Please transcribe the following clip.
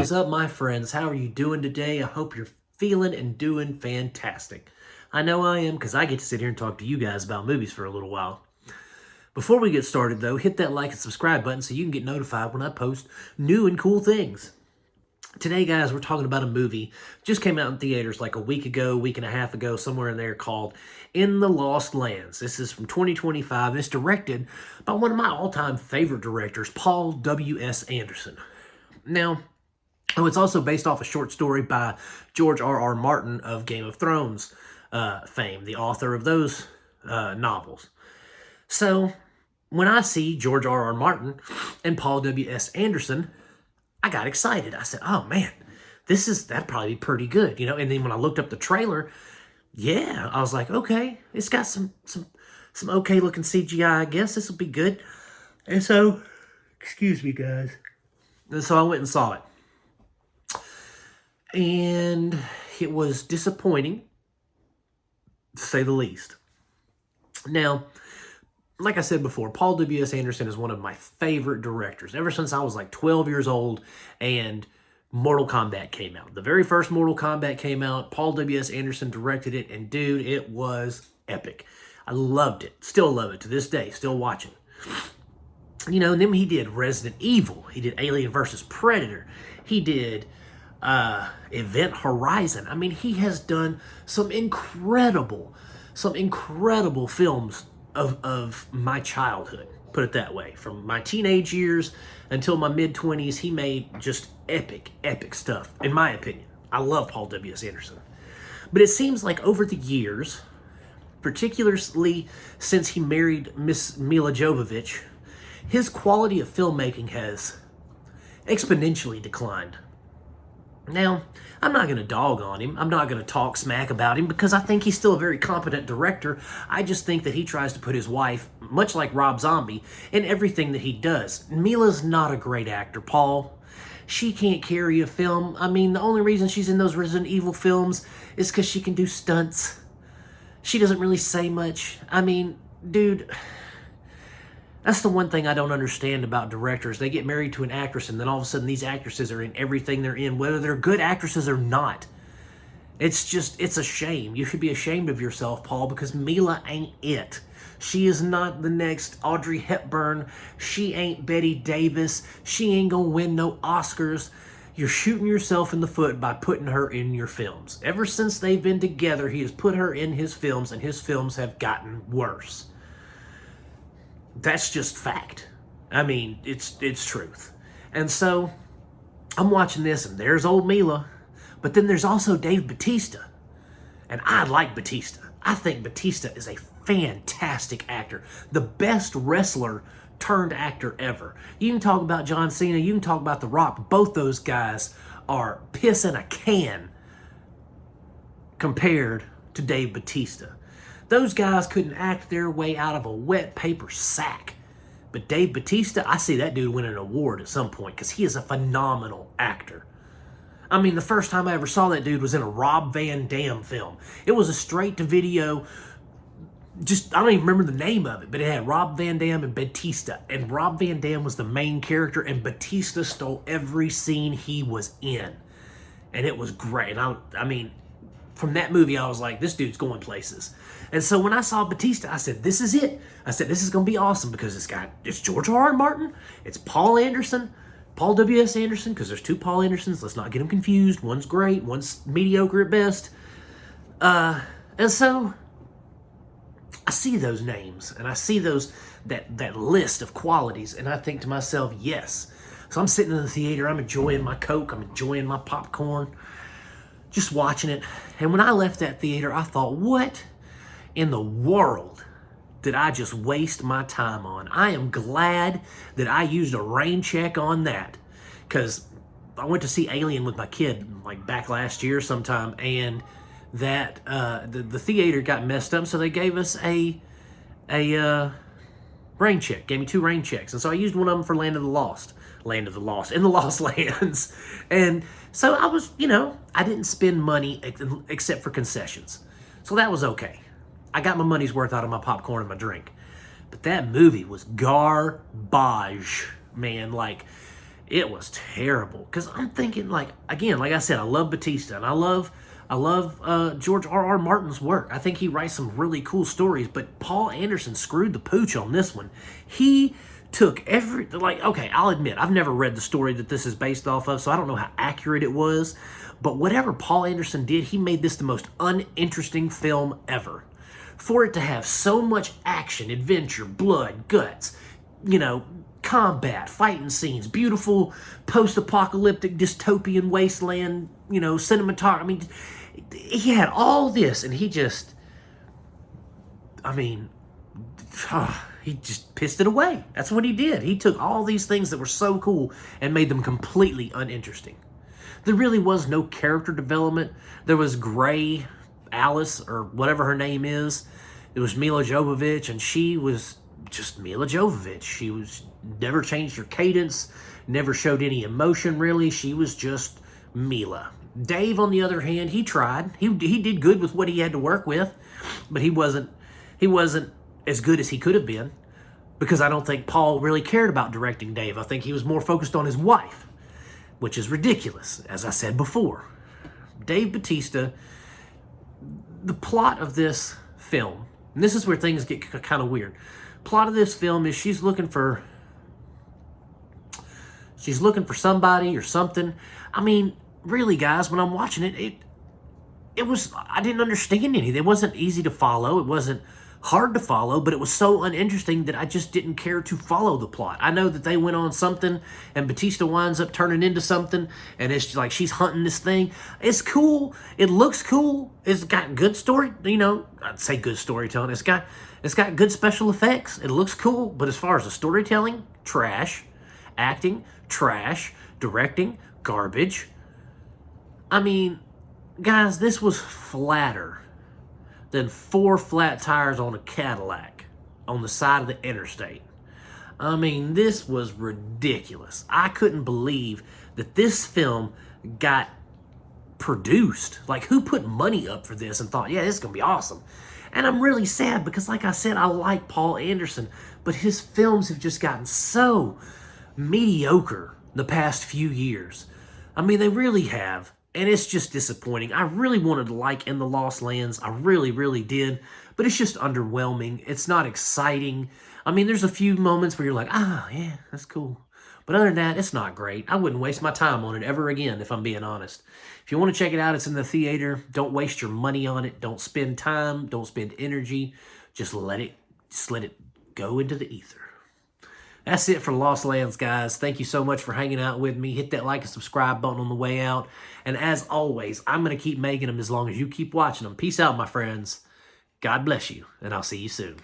is up, my friends? How are you doing today? I hope you're feeling and doing fantastic. I know I am because I get to sit here and talk to you guys about movies for a little while. Before we get started, though, hit that like and subscribe button so you can get notified when I post new and cool things. Today, guys, we're talking about a movie just came out in theaters like a week ago, week and a half ago, somewhere in there, called In the Lost Lands. This is from 2025, and it's directed by one of my all-time favorite directors, Paul W.S. Anderson. Now, it's also based off a short story by George R.R. Martin of Game of Thrones fame, the author of those novels. So, when I see George R.R. Martin and Paul W.S. Anderson, I got excited. I said, oh man, that'd probably be pretty good, And then when I looked up the trailer, yeah, I was like, okay, it's got some okay looking CGI. I guess this will be good. And so, excuse me, guys. And so I went and saw it. And it was disappointing, to say the least. Now, like I said before, Paul W.S. Anderson is one of my favorite directors. Ever since I was like 12 years old and Mortal Kombat came out. The very first Mortal Kombat came out, Paul W.S. Anderson directed it, and dude, it was epic. I loved it. Still love it to this day. Still watching. And then he did Resident Evil. He did Alien vs. Predator. He did Event Horizon. I mean, he has done some incredible films of my childhood, put it that way. From my teenage years until my mid-20s, he made just epic stuff, in my opinion. I love Paul W.S. Anderson. But it seems like over the years, particularly since he married Miss Mila Jovovich, his quality of filmmaking has exponentially declined. Now, I'm not going to dog on him. I'm not going to talk smack about him because I think he's still a very competent director. I just think that he tries to put his wife, much like Rob Zombie, in everything that he does. Mila's not a great actor, Paul. She can't carry a film. I mean, the only reason she's in those Resident Evil films is because she can do stunts. She doesn't really say much. I mean, dude, that's the one thing I don't understand about directors. They get married to an actress, and then all of a sudden these actresses are in everything they're in, whether they're good actresses or not. It's a shame. You should be ashamed of yourself, Paul, because Mila ain't it. She is not the next Audrey Hepburn. She ain't Betty Davis. She ain't gonna win no Oscars. You're shooting yourself in the foot by putting her in your films. Ever since they've been together, he has put her in his films, and his films have gotten worse. That's just fact. I mean, it's truth. And so, I'm watching this, and there's old Mila, but then there's also Dave Bautista. And I like Bautista. I think Bautista is a fantastic actor. The best wrestler turned actor ever. You can talk about John Cena, you can talk about The Rock. Both those guys are piss in a can compared to Dave Bautista. Those guys couldn't act their way out of a wet paper sack. But Dave Bautista, I see that dude win an award at some point because he is a phenomenal actor. I mean, the first time I ever saw that dude was in a Rob Van Dam film. It was a straight-to-video, I don't even remember the name of it, but it had Rob Van Dam and Bautista. And Rob Van Dam was the main character, and Bautista stole every scene he was in. And it was great. And I mean, from that movie, I was like, this dude's going places. And so when I saw Bautista, I said, this is it. I said, this is going to be awesome because it's George R.R. Martin, it's Paul Anderson, Paul W.S. Anderson, because there's two Paul Andersons. Let's not get them confused. One's great, one's mediocre at best. And so I see those names, and I see that list of qualities, and I think to myself, yes. So I'm sitting in the theater, I'm enjoying my Coke, I'm enjoying my popcorn, just watching it. And when I left that theater, I thought, what in the world did I just waste my time on? I am glad that I used a rain check on that, because I went to see Alien with my kid like back last year sometime, and that the theater got messed up, so they gave us a rain check. Gave me 2 rain checks, and so I used one of them for in the Lost Lands. And so I was, I didn't spend money except for concessions, so that was okay. I got my money's worth out of my popcorn and my drink. But that movie was garbage, man. Like, It was terrible because I'm thinking, like, again, like I said, I love Batista and I love George R.R. Martin's work. I think he writes some really cool stories, but Paul Anderson screwed the pooch on this one. He took okay, I'll admit, I've never read the story that this is based off of, so I don't know how accurate it was, but whatever Paul Anderson did, he made this the most uninteresting film ever. For it to have so much action, adventure, blood, guts, combat, fighting scenes, beautiful post-apocalyptic dystopian wasteland, cinematography. I mean, he had all this, and he just pissed it away. That's what he did. He took all these things that were so cool and made them completely uninteresting. There really was no character development. There was Gray, Alice, or whatever her name is. It was Mila Jovovich, and she was just Mila Jovovich. She was never changed her cadence, never showed any emotion really. She was just Mila. Dave, on the other hand, he tried. He did good with what he had to work with, but he wasn't as good as he could have been, because I don't think Paul really cared about directing Dave. I think he was more focused on his wife, which is ridiculous, as I said before. Dave Bautista, the plot of this film, and this is where things get kind of weird. Plot of this film is she's looking for somebody or something. I mean, really, guys, when I'm watching it was, I didn't understand anything. It wasn't easy to follow. It wasn't hard to follow, but it was so uninteresting that I just didn't care to follow the plot. I know that they went on something, and Batista winds up turning into something, and it's like she's hunting this thing. It's cool. It looks cool. It's got good story. I'd say good storytelling. It's got good special effects. It looks cool, but as far as the storytelling, trash. Acting, trash. Directing, garbage. I mean, guys, this was flatter than 4 flat tires on a Cadillac on the side of the interstate. I mean, this was ridiculous. I couldn't believe that this film got produced. Like, who put money up for this and thought, yeah, this is going to be awesome? And I'm really sad because, like I said, I like Paul Anderson, but his films have just gotten so mediocre the past few years. I mean, they really have. And it's just disappointing. I really wanted to like In the Lost Lands. I really, really did. But it's just underwhelming. It's not exciting. I mean, there's a few moments where you're like, yeah, that's cool. But other than that, it's not great. I wouldn't waste my time on it ever again, if I'm being honest. If you want to check it out, it's in the theater. Don't waste your money on it. Don't spend time. Don't spend energy. Just let it go into the ether. That's it for Lost Lands, guys. Thank you so much for hanging out with me. Hit that like and subscribe button on the way out. And as always, I'm going to keep making them as long as you keep watching them. Peace out, my friends. God bless you, and I'll see you soon.